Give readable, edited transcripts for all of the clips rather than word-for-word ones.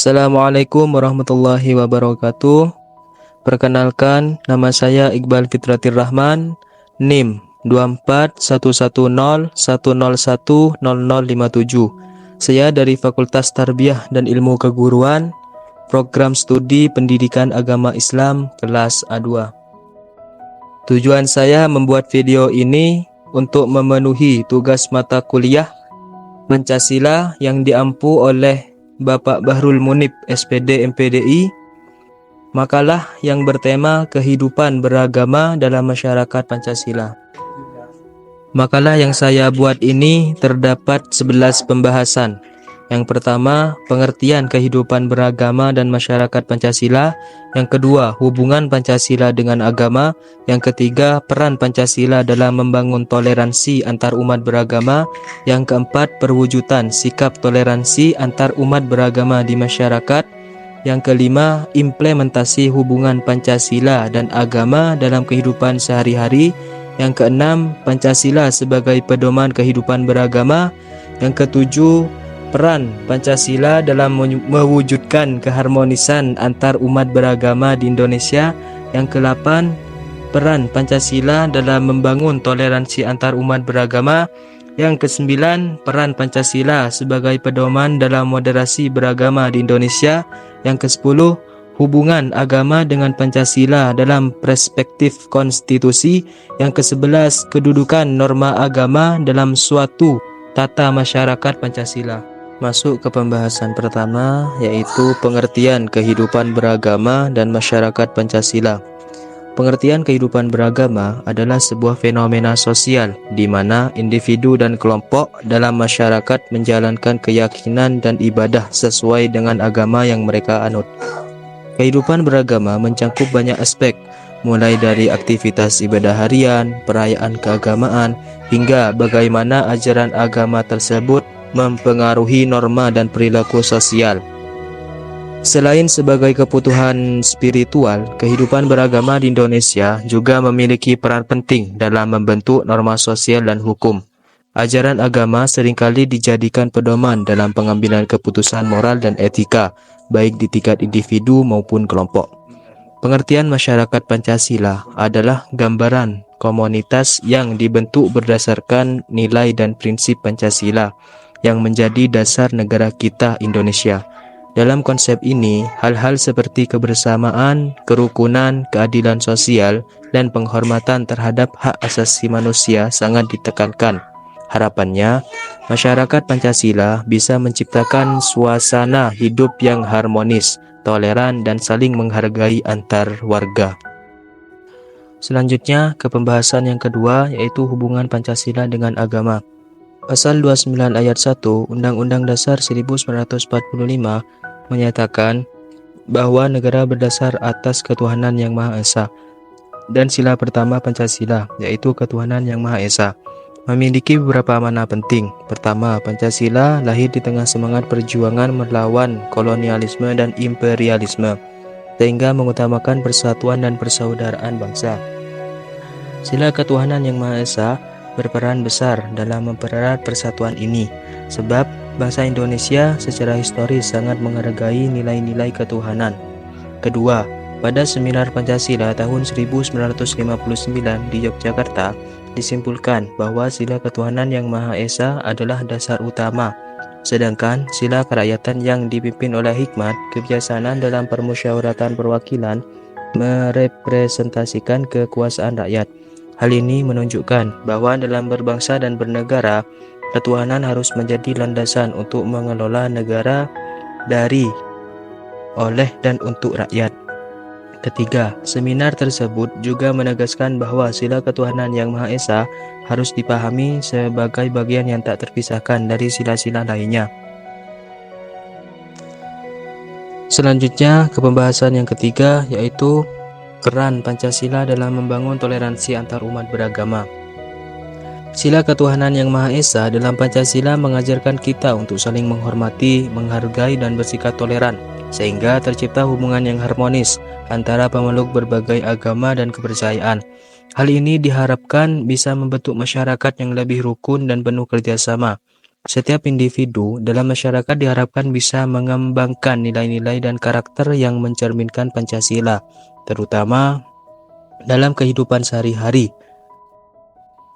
Assalamualaikum warahmatullahi wabarakatuh. Perkenalkan, nama saya Iqbal Fitratir Rahman, NIM 24101010057. Saya dari Fakultas Tarbiyah dan Ilmu Keguruan, Program Studi Pendidikan Agama Islam kelas A2. Tujuan saya membuat video ini untuk memenuhi tugas mata kuliah Pancasila yang diampu oleh Bapak Bahrul Munib SPD MPDI. Makalah yang bertema kehidupan beragama dalam masyarakat Pancasila. Makalah yang saya buat ini terdapat 11 pembahasan. Yang pertama, pengertian kehidupan beragama dan masyarakat Pancasila. Yang kedua, hubungan Pancasila dengan agama. Yang ketiga, peran Pancasila dalam membangun toleransi antar umat beragama. Yang keempat, perwujudan sikap toleransi antar umat beragama di masyarakat. Yang kelima, implementasi hubungan Pancasila dan agama dalam kehidupan sehari-hari. Yang keenam, Pancasila sebagai pedoman kehidupan beragama. Yang ketujuh, peran Pancasila dalam mewujudkan keharmonisan antar umat beragama di Indonesia. Yang kedelapan, peran Pancasila dalam membangun toleransi antar umat beragama. Yang kesembilan, peran Pancasila sebagai pedoman dalam moderasi beragama di Indonesia. Yang kesepuluh, hubungan agama dengan Pancasila dalam perspektif konstitusi. Yang kesebelas, kedudukan norma agama dalam suatu tata masyarakat Pancasila. Masuk ke pembahasan pertama, yaitu pengertian kehidupan beragama dan masyarakat Pancasila. Pengertian kehidupan beragama adalah sebuah fenomena sosial di mana individu dan kelompok dalam masyarakat menjalankan keyakinan dan ibadah sesuai dengan agama yang mereka anut. Kehidupan beragama mencakup banyak aspek, mulai dari aktivitas ibadah harian, perayaan keagamaan, hingga bagaimana ajaran agama tersebut mempengaruhi norma dan perilaku sosial. Selain sebagai kebutuhan spiritual, kehidupan beragama di Indonesia juga memiliki peran penting dalam membentuk norma sosial dan hukum. Ajaran agama seringkali dijadikan pedoman dalam pengambilan keputusan moral dan etika, baik di tingkat individu maupun kelompok. Pengertian masyarakat Pancasila adalah gambaran komunitas yang dibentuk berdasarkan nilai dan prinsip Pancasila yang menjadi dasar negara kita Indonesia. Dalam konsep ini, hal-hal seperti kebersamaan, kerukunan, keadilan sosial, dan penghormatan terhadap hak asasi manusia sangat ditekankan. Harapannya, masyarakat Pancasila bisa menciptakan suasana hidup yang harmonis, toleran, dan saling menghargai antar warga. Selanjutnya, ke pembahasan yang kedua, yaitu hubungan Pancasila dengan agama. Pasal 29 ayat 1 Undang-Undang Dasar 1945 menyatakan bahwa negara berdasar atas ketuhanan yang Maha Esa, dan sila pertama Pancasila, yaitu ketuhanan yang Maha Esa, memiliki beberapa makna penting. Pertama, Pancasila lahir di tengah semangat perjuangan melawan kolonialisme dan imperialisme, sehingga mengutamakan persatuan dan persaudaraan bangsa. Sila ketuhanan yang Maha Esa berperan besar dalam mempererat persatuan ini, sebab bangsa Indonesia secara historis sangat menghargai nilai-nilai ketuhanan. Kedua, pada Seminar Pancasila tahun 1959 di Yogyakarta, disimpulkan bahwa sila ketuhanan yang Maha Esa adalah dasar utama, sedangkan sila kerakyatan yang dipimpin oleh hikmat kebijaksanaan dalam permusyawaratan perwakilan merepresentasikan kekuasaan rakyat. Hal ini menunjukkan bahwa dalam berbangsa dan bernegara, ketuhanan harus menjadi landasan untuk mengelola negara dari, oleh, dan untuk rakyat. Ketiga, seminar tersebut juga menegaskan bahwa sila ketuhanan yang Maha Esa harus dipahami sebagai bagian yang tak terpisahkan dari sila-sila lainnya. Selanjutnya, ke pembahasan yang ketiga, yaitu peran Pancasila dalam membangun toleransi antar umat beragama. Sila ketuhanan yang Maha Esa dalam Pancasila mengajarkan kita untuk saling menghormati, menghargai, dan bersikap toleran, sehingga tercipta hubungan yang harmonis antara pemeluk berbagai agama dan kepercayaan. Hal ini diharapkan bisa membentuk masyarakat yang lebih rukun dan penuh kerjasama. Setiap individu dalam masyarakat diharapkan bisa mengembangkan nilai-nilai dan karakter yang mencerminkan Pancasila, terutama dalam kehidupan sehari-hari.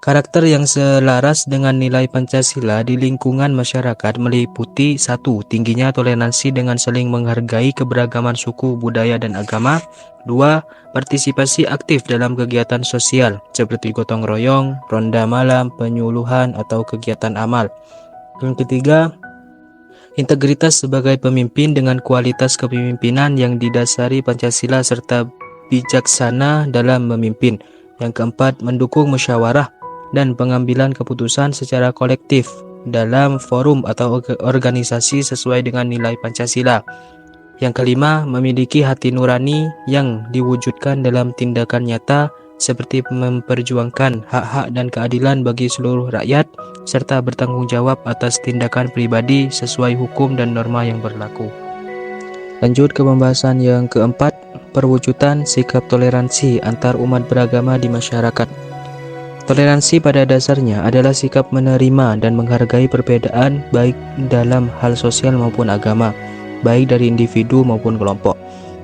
Karakter yang selaras dengan nilai Pancasila di lingkungan masyarakat meliputi: 1. Tingginya toleransi dengan saling menghargai keberagaman suku, budaya, dan agama. 2. Partisipasi aktif dalam kegiatan sosial seperti gotong royong, ronda malam, penyuluhan, atau kegiatan amal. Yang ketiga, integritas sebagai pemimpin dengan kualitas kepemimpinan yang didasari Pancasila serta bijaksana dalam memimpin. Yang keempat, mendukung musyawarah dan pengambilan keputusan secara kolektif dalam forum atau organisasi sesuai dengan nilai Pancasila. Yang kelima, memiliki hati nurani yang diwujudkan dalam tindakan nyata seperti memperjuangkan hak-hak dan keadilan bagi seluruh rakyat serta bertanggung jawab atas tindakan pribadi sesuai hukum dan norma yang berlaku. Lanjut ke pembahasan yang keempat, perwujudan sikap toleransi antar umat beragama di masyarakat. Toleransi pada dasarnya adalah sikap menerima dan menghargai perbedaan baik dalam hal sosial maupun agama, baik dari individu maupun kelompok.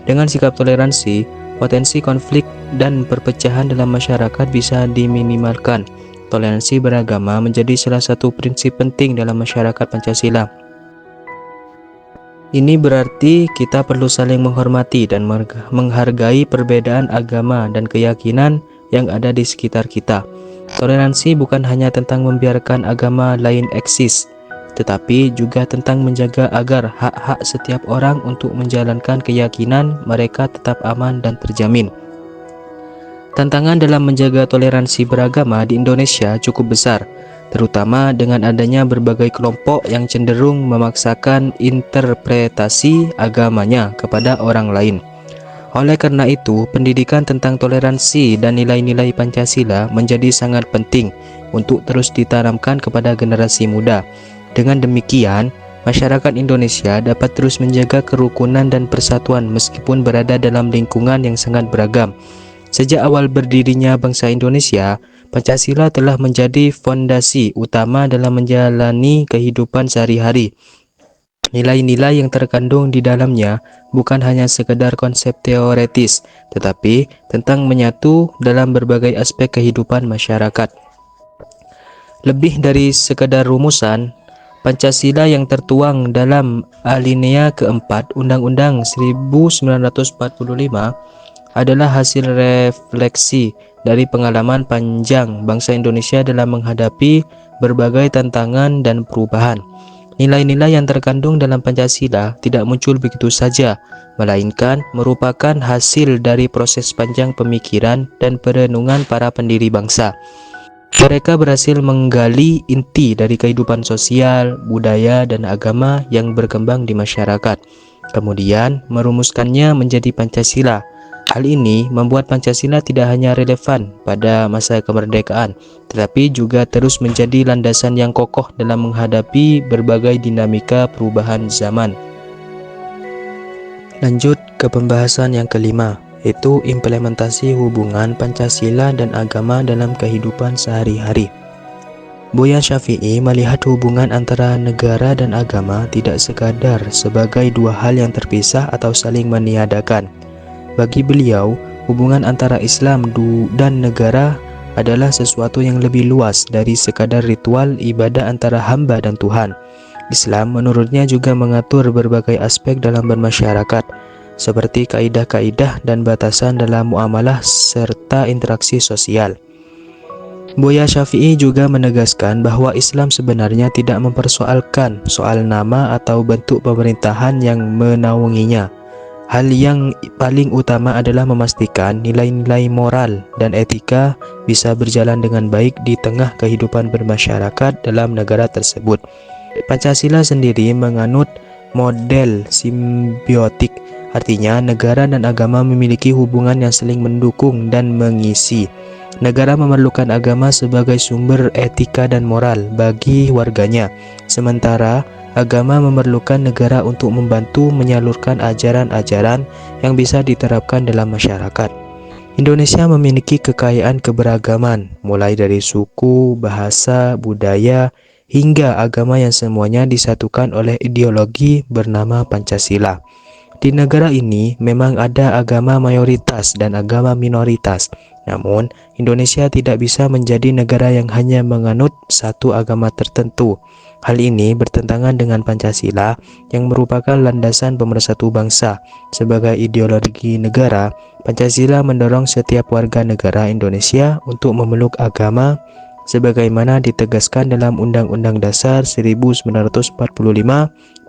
Dengan sikap toleransi, potensi konflik dan perpecahan dalam masyarakat bisa diminimalkan. Toleransi beragama menjadi salah satu prinsip penting dalam masyarakat Pancasila. Ini berarti kita perlu saling menghormati dan menghargai perbedaan agama dan keyakinan yang ada di sekitar kita. Toleransi bukan hanya tentang membiarkan agama lain eksis, tetapi juga tentang menjaga agar hak-hak setiap orang untuk menjalankan keyakinan mereka tetap aman dan terjamin. Tantangan dalam menjaga toleransi beragama di Indonesia cukup besar, terutama dengan adanya berbagai kelompok yang cenderung memaksakan interpretasi agamanya kepada orang lain. Oleh karena itu, pendidikan tentang toleransi dan nilai-nilai Pancasila menjadi sangat penting untuk terus ditanamkan kepada generasi muda. Dengan demikian, masyarakat Indonesia dapat terus menjaga kerukunan dan persatuan meskipun berada dalam lingkungan yang sangat beragam. Sejak awal berdirinya bangsa Indonesia, Pancasila telah menjadi fondasi utama dalam menjalani kehidupan sehari-hari. Nilai-nilai yang terkandung di dalamnya bukan hanya sekedar konsep teoretis, tetapi tentang menyatu dalam berbagai aspek kehidupan masyarakat. Lebih dari sekedar rumusan, Pancasila yang tertuang dalam alinea keempat Undang-Undang 1945 adalah hasil refleksi dari pengalaman panjang bangsa Indonesia dalam menghadapi berbagai tantangan dan perubahan. Nilai-nilai yang terkandung dalam Pancasila tidak muncul begitu saja, melainkan merupakan hasil dari proses panjang pemikiran dan perenungan para pendiri bangsa. Mereka berhasil menggali inti dari kehidupan sosial, budaya, dan agama yang berkembang di masyarakat, kemudian merumuskannya menjadi Pancasila. Hal ini membuat Pancasila tidak hanya relevan pada masa kemerdekaan, tetapi juga terus menjadi landasan yang kokoh dalam menghadapi berbagai dinamika perubahan zaman. Lanjut ke pembahasan yang kelima, yaitu implementasi hubungan Pancasila dan agama dalam kehidupan sehari-hari. Buya Syafi'i melihat hubungan antara negara dan agama tidak sekadar sebagai dua hal yang terpisah atau saling meniadakan. Bagi beliau, hubungan antara Islam dan negara adalah sesuatu yang lebih luas dari sekadar ritual ibadah antara hamba dan Tuhan. Islam menurutnya juga mengatur berbagai aspek dalam bermasyarakat, seperti kaidah-kaidah dan batasan dalam muamalah serta interaksi sosial. Buya Syafi'i juga menegaskan bahwa Islam sebenarnya tidak mempersoalkan soal nama atau bentuk pemerintahan yang menaunginya. Hal yang paling utama adalah memastikan nilai-nilai moral dan etika bisa berjalan dengan baik di tengah kehidupan bermasyarakat dalam negara tersebut. Pancasila sendiri menganut model simbiotik, artinya negara dan agama memiliki hubungan yang saling mendukung dan mengisi. Negara memerlukan agama sebagai sumber etika dan moral bagi warganya, sementara agama memerlukan negara untuk membantu menyalurkan ajaran-ajaran yang bisa diterapkan dalam masyarakat. Indonesia memiliki kekayaan keberagaman, mulai dari suku, bahasa, budaya, hingga agama yang semuanya disatukan oleh ideologi bernama Pancasila. Di negara ini memang ada agama mayoritas dan agama minoritas. Namun, Indonesia tidak bisa menjadi negara yang hanya menganut satu agama tertentu. Hal ini bertentangan dengan Pancasila yang merupakan landasan pemersatu bangsa. Sebagai ideologi negara, Pancasila mendorong setiap warga negara Indonesia untuk memeluk agama sebagaimana ditegaskan dalam Undang-Undang Dasar 1945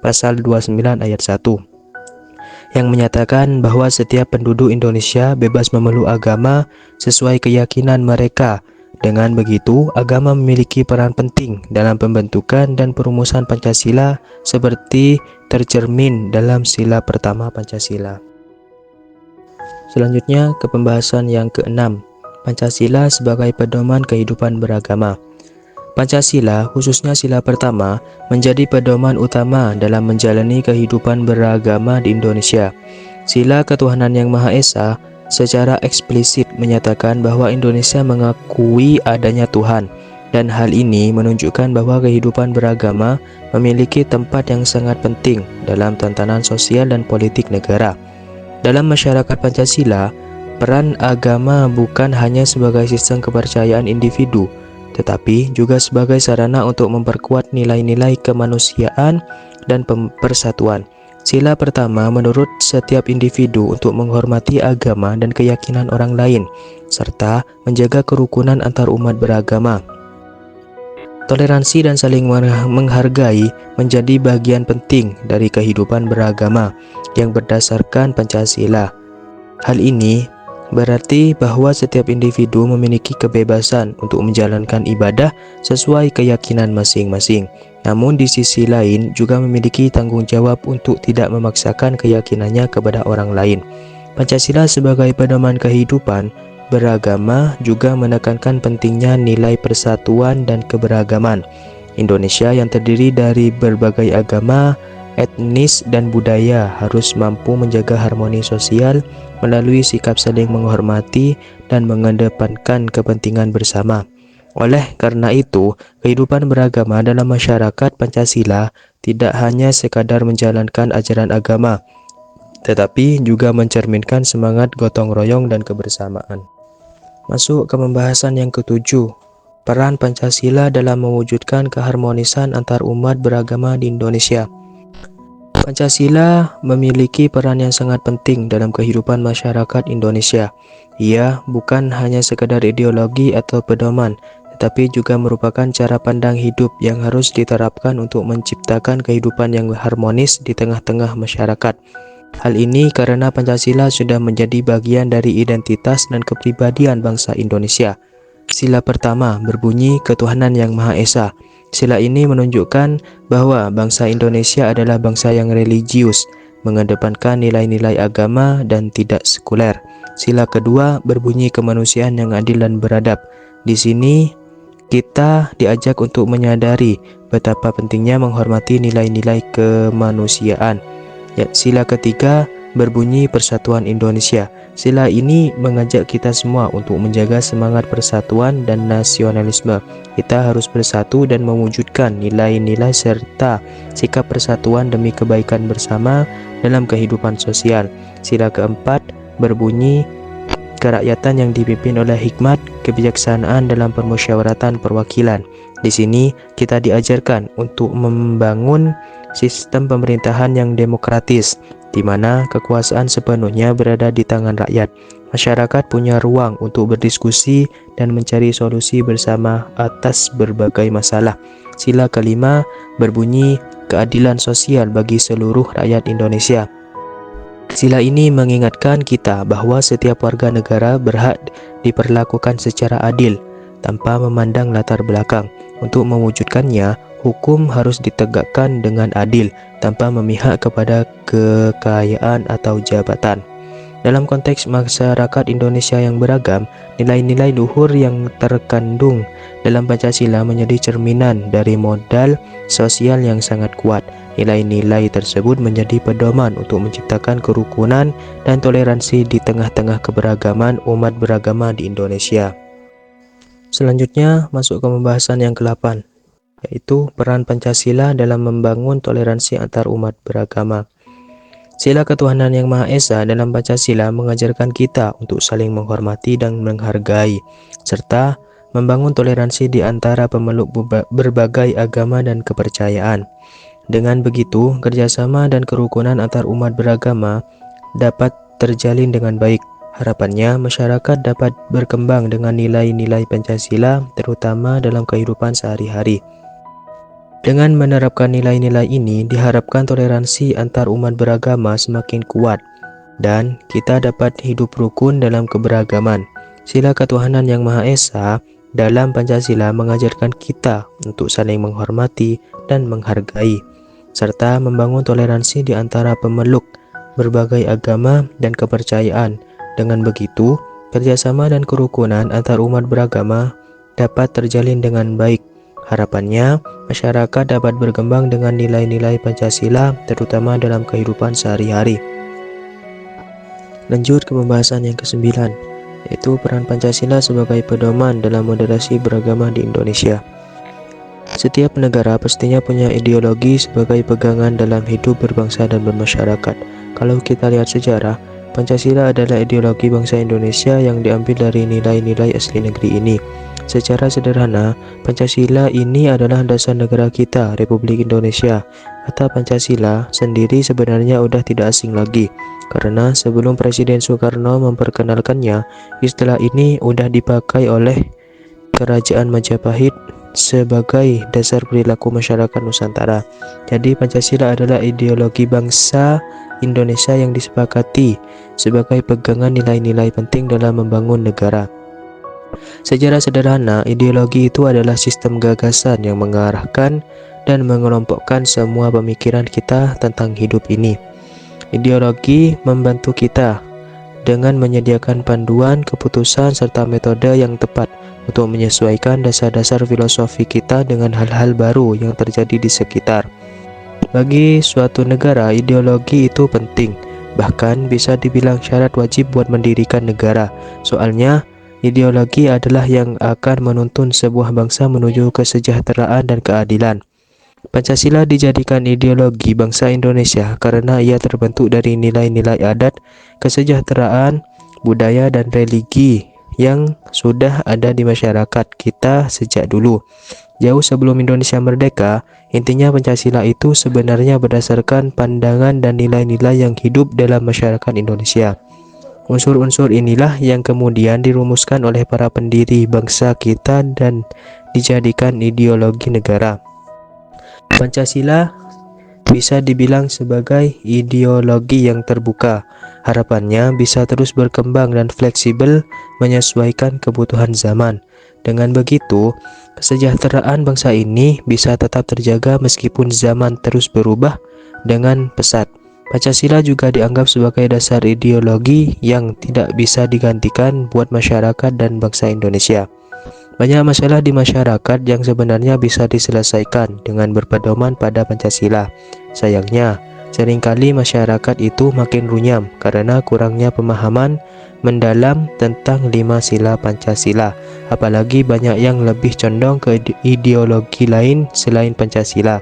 Pasal 29 ayat 1. Yang menyatakan bahwa setiap penduduk Indonesia bebas memeluk agama sesuai keyakinan mereka. Dengan begitu, agama memiliki peran penting dalam pembentukan dan perumusan Pancasila seperti tercermin dalam sila pertama Pancasila. Selanjutnya ke pembahasan yang keenam, Pancasila sebagai pedoman kehidupan beragama. Pancasila, khususnya sila pertama, menjadi pedoman utama dalam menjalani kehidupan beragama di Indonesia. Sila ketuhanan yang Maha Esa secara eksplisit menyatakan bahwa Indonesia mengakui adanya Tuhan, dan hal ini menunjukkan bahwa kehidupan beragama memiliki tempat yang sangat penting dalam tatanan sosial dan politik negara. Dalam masyarakat Pancasila, peran agama bukan hanya sebagai sistem kepercayaan individu, tetapi juga sebagai sarana untuk memperkuat nilai-nilai kemanusiaan dan persatuan. Sila pertama menurut setiap individu untuk menghormati agama dan keyakinan orang lain, serta menjaga kerukunan antar umat beragama. Toleransi dan saling menghargai menjadi bagian penting dari kehidupan beragama yang berdasarkan Pancasila. Hal ini berarti bahwa setiap individu memiliki kebebasan untuk menjalankan ibadah sesuai keyakinan masing-masing. Namun di sisi lain juga memiliki tanggung jawab untuk tidak memaksakan keyakinannya kepada orang lain. Pancasila sebagai pedoman kehidupan beragama juga menekankan pentingnya nilai persatuan dan keberagaman. Indonesia yang terdiri dari berbagai agama, etnis dan budaya harus mampu menjaga harmoni sosial melalui sikap saling menghormati dan mengedepankan kepentingan bersama. Oleh karena itu, kehidupan beragama dalam masyarakat Pancasila tidak hanya sekadar menjalankan ajaran agama, tetapi juga mencerminkan semangat gotong royong dan kebersamaan. Masuk ke pembahasan yang ketujuh, peran Pancasila dalam mewujudkan keharmonisan antar umat beragama di Indonesia. Pancasila memiliki peran yang sangat penting dalam kehidupan masyarakat Indonesia. Ia bukan hanya sekadar ideologi atau pedoman, tetapi juga merupakan cara pandang hidup yang harus diterapkan untuk menciptakan kehidupan yang harmonis di tengah-tengah masyarakat. Hal ini karena Pancasila sudah menjadi bagian dari identitas dan kepribadian bangsa Indonesia. Sila pertama berbunyi ketuhanan yang Maha Esa. Sila ini menunjukkan bahwa bangsa Indonesia adalah bangsa yang religius, mengedepankan nilai-nilai agama dan tidak sekuler. Sila kedua berbunyi kemanusiaan yang adil dan beradab. Di sini kita diajak untuk menyadari betapa pentingnya menghormati nilai-nilai kemanusiaan. Sila ketiga berbunyi persatuan Indonesia. Sila ini mengajak kita semua untuk menjaga semangat persatuan dan nasionalisme. Kita harus bersatu dan mewujudkan nilai-nilai serta sikap persatuan demi kebaikan bersama dalam kehidupan sosial. Sila keempat berbunyi kerakyatan yang dipimpin oleh hikmat kebijaksanaan dalam permusyawaratan perwakilan. Di sini kita diajarkan untuk membangun sistem pemerintahan yang demokratis, di mana kekuasaan sepenuhnya berada di tangan rakyat. Masyarakat punya ruang untuk berdiskusi dan mencari solusi bersama atas berbagai masalah. Sila kelima berbunyi keadilan sosial bagi seluruh rakyat Indonesia. Sila ini mengingatkan kita bahwa setiap warga negara berhak diperlakukan secara adil tanpa memandang latar belakang. Untuk mewujudkannya, hukum harus ditegakkan dengan adil tanpa memihak kepada kekayaan atau jabatan. Dalam konteks masyarakat Indonesia yang beragam, nilai-nilai luhur yang terkandung dalam Pancasila menjadi cerminan dari modal sosial yang sangat kuat. Nilai-nilai tersebut menjadi pedoman untuk menciptakan kerukunan dan toleransi di tengah-tengah keberagaman umat beragama di Indonesia. Selanjutnya masuk ke pembahasan yang ke-8. yaitu peran Pancasila dalam membangun toleransi antar umat beragama. Sila ketuhanan yang Maha Esa dalam Pancasila mengajarkan kita untuk saling menghormati dan menghargai, serta membangun toleransi di antara pemeluk berbagai agama dan kepercayaan. Dengan begitu, kerjasama dan kerukunan antar umat beragama dapat terjalin dengan baik. Harapannya, masyarakat dapat berkembang dengan nilai-nilai Pancasila, terutama dalam kehidupan sehari-hari. Dengan menerapkan nilai-nilai ini, diharapkan toleransi antar umat beragama semakin kuat, dan kita dapat hidup rukun dalam keberagaman. Sila ketuhanan yang Maha Esa dalam Pancasila mengajarkan kita untuk saling menghormati dan menghargai, serta membangun toleransi di antara pemeluk berbagai agama dan kepercayaan. Dengan begitu, kerjasama dan kerukunan antar umat beragama dapat terjalin dengan baik. Harapannya, masyarakat dapat berkembang dengan nilai-nilai Pancasila, terutama dalam kehidupan sehari-hari. Lanjut ke pembahasan yang ke-9, yaitu peran Pancasila sebagai pedoman dalam moderasi beragama di Indonesia. Setiap negara pastinya punya ideologi sebagai pegangan dalam hidup berbangsa dan bermasyarakat. Kalau kita lihat sejarah, Pancasila adalah ideologi bangsa Indonesia yang diambil dari nilai-nilai asli negeri ini. Secara sederhana, Pancasila ini adalah dasar negara kita, Republik Indonesia. Kata Pancasila sendiri sebenarnya udah tidak asing lagi, karena sebelum Presiden Soekarno memperkenalkannya, istilah ini udah dipakai oleh Kerajaan Majapahit sebagai dasar perilaku masyarakat Nusantara. Jadi Pancasila adalah ideologi bangsa Indonesia yang disepakati sebagai pegangan nilai-nilai penting dalam membangun negara. Secara sederhana, ideologi itu adalah sistem gagasan yang mengarahkan dan mengelompokkan semua pemikiran kita tentang hidup ini. Ideologi membantu kita dengan menyediakan panduan, keputusan, serta metode yang tepat untuk menyesuaikan dasar-dasar filosofi kita dengan hal-hal baru yang terjadi di sekitar. Bagi suatu negara, ideologi itu penting, bahkan bisa dibilang syarat wajib buat mendirikan negara. Soalnya, ideologi adalah yang akan menuntun sebuah bangsa menuju kesejahteraan dan keadilan. Pancasila dijadikan ideologi bangsa Indonesia karena ia terbentuk dari nilai-nilai adat, kesejahteraan, budaya, dan religi yang sudah ada di masyarakat kita sejak dulu. Jauh sebelum Indonesia merdeka, intinya Pancasila itu sebenarnya berdasarkan pandangan dan nilai-nilai yang hidup dalam masyarakat Indonesia. Unsur-unsur inilah yang kemudian dirumuskan oleh para pendiri bangsa kita dan dijadikan ideologi negara. Pancasila bisa dibilang sebagai ideologi yang terbuka. Harapannya bisa terus berkembang dan fleksibel menyesuaikan kebutuhan zaman. Dengan begitu, kesejahteraan bangsa ini bisa tetap terjaga meskipun zaman terus berubah dengan pesat. Pancasila juga dianggap sebagai dasar ideologi yang tidak bisa digantikan buat masyarakat dan bangsa Indonesia. Banyak masalah di masyarakat yang sebenarnya bisa diselesaikan dengan berpedoman pada Pancasila. Sayangnya, seringkali masyarakat itu makin runyam karena kurangnya pemahaman mendalam tentang 5 sila Pancasila. Apalagi banyak yang lebih condong ke ideologi lain selain Pancasila.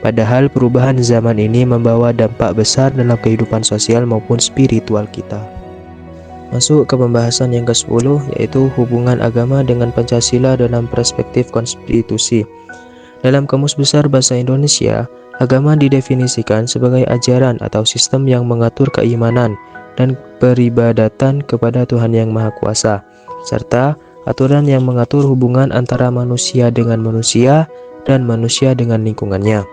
Padahal perubahan zaman ini membawa dampak besar dalam kehidupan sosial maupun spiritual kita. Masuk ke pembahasan yang ke-10, yaitu hubungan agama dengan Pancasila dalam perspektif konstitusi. Dalam Kamus Besar Bahasa Indonesia, agama didefinisikan sebagai ajaran atau sistem yang mengatur keimanan dan peribadatan kepada Tuhan Yang Maha Kuasa, serta aturan yang mengatur hubungan antara manusia dengan manusia dan manusia dengan lingkungannya.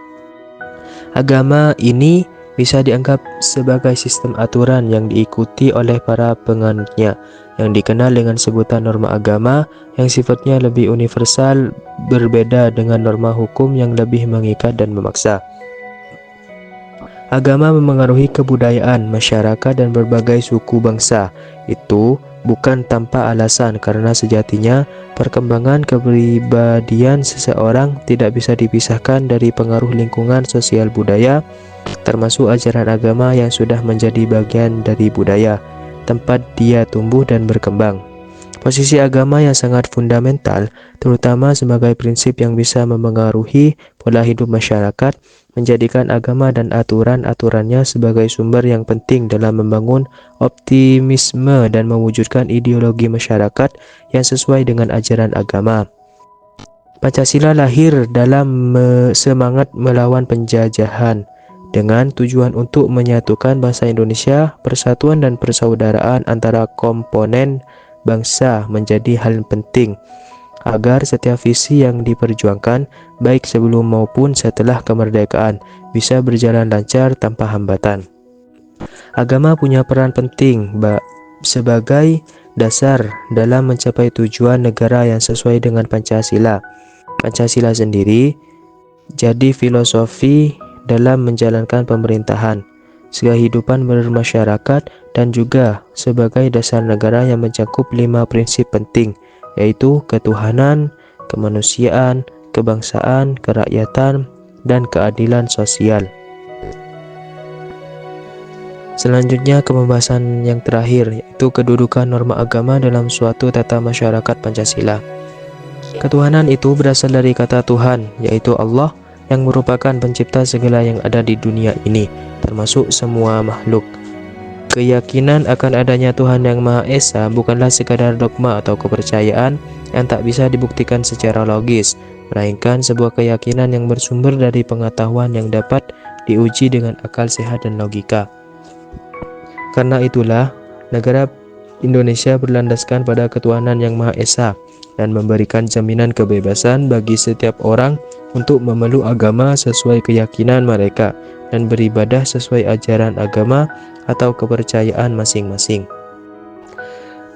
Agama ini bisa dianggap sebagai sistem aturan yang diikuti oleh para penganutnya, yang dikenal dengan sebutan norma agama yang sifatnya lebih universal, berbeda dengan norma hukum yang lebih mengikat dan memaksa. Agama memengaruhi kebudayaan masyarakat dan berbagai suku bangsa. Itu bukan tanpa alasan, karena sejatinya perkembangan kepribadian seseorang tidak bisa dipisahkan dari pengaruh lingkungan sosial budaya, termasuk ajaran agama yang sudah menjadi bagian dari budaya tempat dia tumbuh dan berkembang. Posisi agama yang sangat fundamental, terutama sebagai prinsip yang bisa memengaruhi pola hidup masyarakat, menjadikan agama dan aturan-aturannya sebagai sumber yang penting dalam membangun optimisme dan mewujudkan ideologi masyarakat yang sesuai dengan ajaran agama. Pancasila lahir dalam semangat melawan penjajahan dengan tujuan untuk menyatukan bangsa Indonesia, persatuan dan persaudaraan antara komponen bangsa menjadi hal penting agar setiap visi yang diperjuangkan baik sebelum maupun setelah kemerdekaan bisa berjalan lancar tanpa hambatan. Agama punya peran penting sebagai dasar dalam mencapai tujuan negara yang sesuai dengan Pancasila. Pancasila sendiri jadi filosofi dalam menjalankan pemerintahan, kehidupan bermasyarakat, dan juga sebagai dasar negara yang mencakup 5 prinsip penting, yaitu ketuhanan, kemanusiaan, kebangsaan, kerakyatan, dan keadilan sosial. Selanjutnya ke pembahasan yang terakhir, yaitu kedudukan norma agama dalam suatu tata masyarakat Pancasila. Ketuhanan itu berasal dari kata Tuhan, yaitu Allah, yang merupakan pencipta segala yang ada di dunia ini, termasuk semua makhluk. Keyakinan akan adanya Tuhan yang Maha Esa bukanlah sekadar dogma atau kepercayaan yang tak bisa dibuktikan secara logis, melainkan sebuah keyakinan yang bersumber dari pengetahuan yang dapat diuji dengan akal sehat dan logika. Karena itulah, negara Indonesia berlandaskan pada ketuhanan yang Maha Esa dan memberikan jaminan kebebasan bagi setiap orang untuk memeluk agama sesuai keyakinan mereka dan beribadah sesuai ajaran agama atau kepercayaan masing-masing.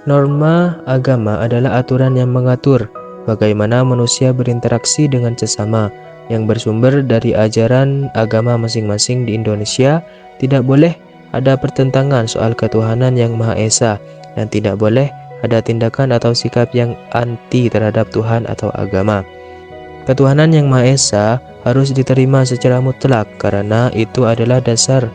Norma agama adalah aturan yang mengatur bagaimana manusia berinteraksi dengan sesama yang bersumber dari ajaran agama masing-masing di Indonesia. Tidak boleh ada pertentangan soal ketuhanan yang Maha Esa dan tidak boleh ada tindakan atau sikap yang anti terhadap Tuhan atau agama. Ketuhanan yang Maha Esa harus diterima secara mutlak karena itu adalah dasar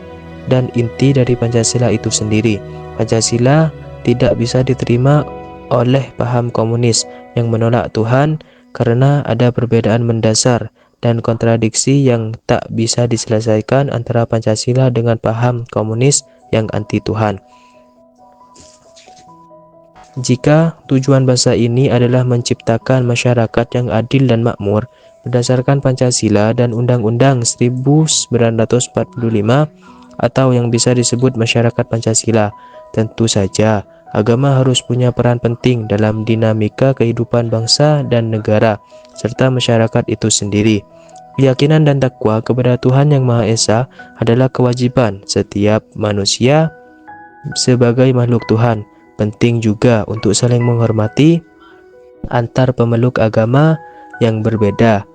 dan inti dari Pancasila itu sendiri. Pancasila tidak bisa diterima oleh paham komunis yang menolak Tuhan karena ada perbedaan mendasar dan kontradiksi yang tak bisa diselesaikan antara Pancasila dengan paham komunis yang anti Tuhan. Jika tujuan bangsa ini adalah menciptakan masyarakat yang adil dan makmur berdasarkan Pancasila dan Undang-Undang 1945 atau yang bisa disebut masyarakat Pancasila, tentu saja agama harus punya peran penting dalam dinamika kehidupan bangsa dan negara serta masyarakat itu sendiri. Keyakinan dan takwa kepada Tuhan yang Maha Esa adalah kewajiban setiap manusia sebagai makhluk Tuhan. Penting juga untuk saling menghormati antar pemeluk agama yang berbeda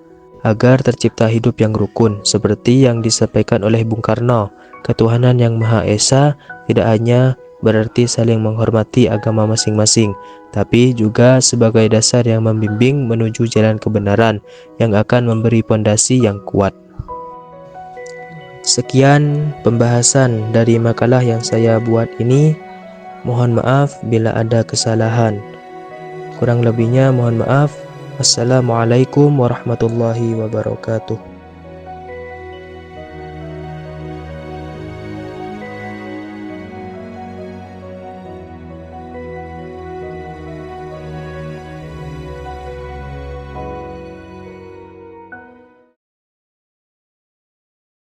agar tercipta hidup yang rukun seperti yang disampaikan oleh Bung Karno. Ketuhanan yang Maha Esa tidak hanya berarti saling menghormati agama masing-masing, tapi juga sebagai dasar yang membimbing menuju jalan kebenaran yang akan memberi pondasi yang kuat. Sekian pembahasan dari makalah yang saya buat ini. Mohon maaf bila ada kesalahan. Kurang lebihnya mohon maaf. Assalamualaikum warahmatullahi wabarakatuh.